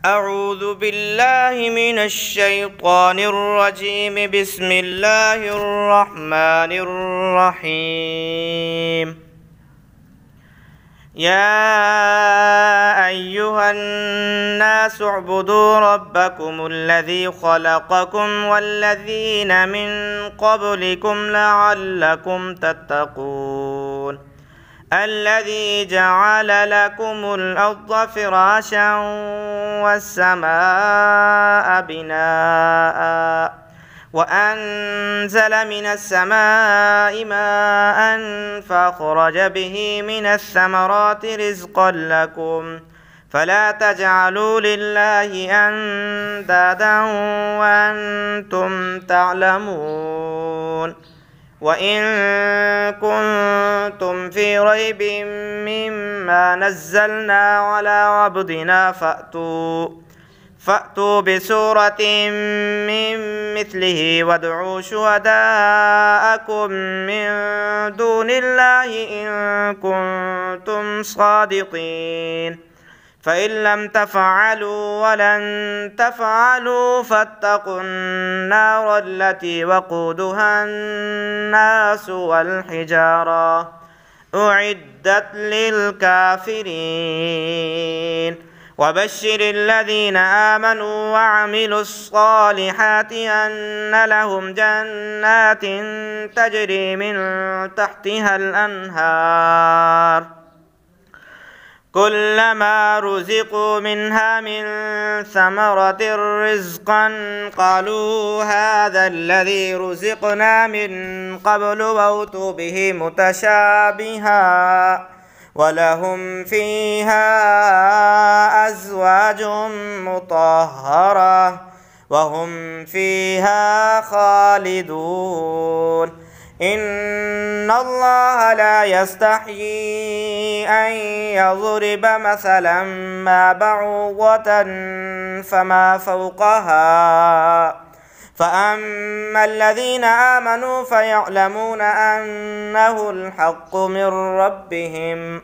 أعوذ بالله من الشيطان الرجيم. بسم الله الرحمن الرحيم. يا أيها الناس اعبدوا ربكم الذي خلقكم والذين من قبلكم لعلكم تتقون. الذي جعل لكم الأرض فراشا والسماء بناء وأنزل من السماء ماء فأخرج به من الثمرات رزقا لكم فلا تجعلوا لله أندادا وأنتم تعلمون. وإن كنتم في ريب مما نزلنا على عبدنا فأتوا بسورة من مثله وادعوا شهداءكم من دون الله إن كنتم صادقين. فإن لم تفعلوا ولن تفعلوا فاتقوا النار التي وقودها الناس والحجارة أعدت للكافرين. وبشر الذين آمنوا وعملوا الصالحات أن لهم جنات تجري من تحتها الأنهار كلما رزقوا منها من ثمرة رزقا قالوا هذا الذي رزقنا من قبل وأتوا به متشابها ولهم فيها أزواج مطهرة وهم فيها خالدون. إن الله لا يستحيي أن يضرب مثلا ما بعوضة فما فوقها فأما الذين آمنوا فيعلمون أنه الحق من ربهم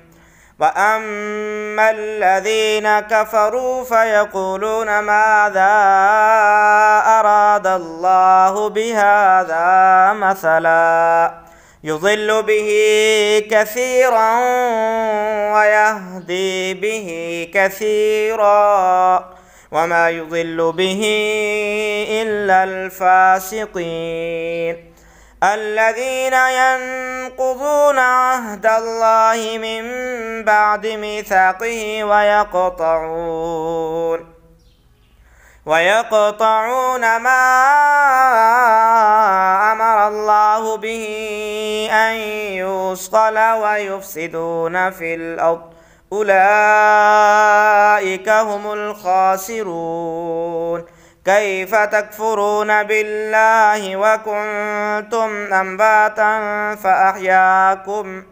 وأما الذين كفروا فيقولون ماذا أراد الله بهذا مثلا يضل به كثيرا ويهدي به كثيرا وما يضل به إلا الفاسقين الذين ينقضون عهد الله من بعد ميثاقه ويقطعون ما أمر الله به أن يوصل ويفسدون في الأرض أولئك هم الخاسرون. كيف تكفرون بالله وكنتم أمواتا فأحياكم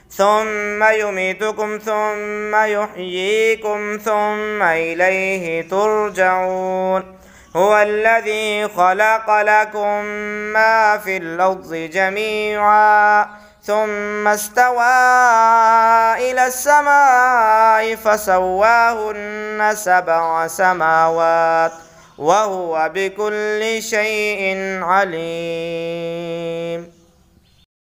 ثم يميتكم ثم يحييكم ثم إليه ترجعون. هو الذي خلق لكم ما في الأرض جميعا ثم استوى إلى السماء فسواهن 7 سماوات وهو بكل شيء عليم.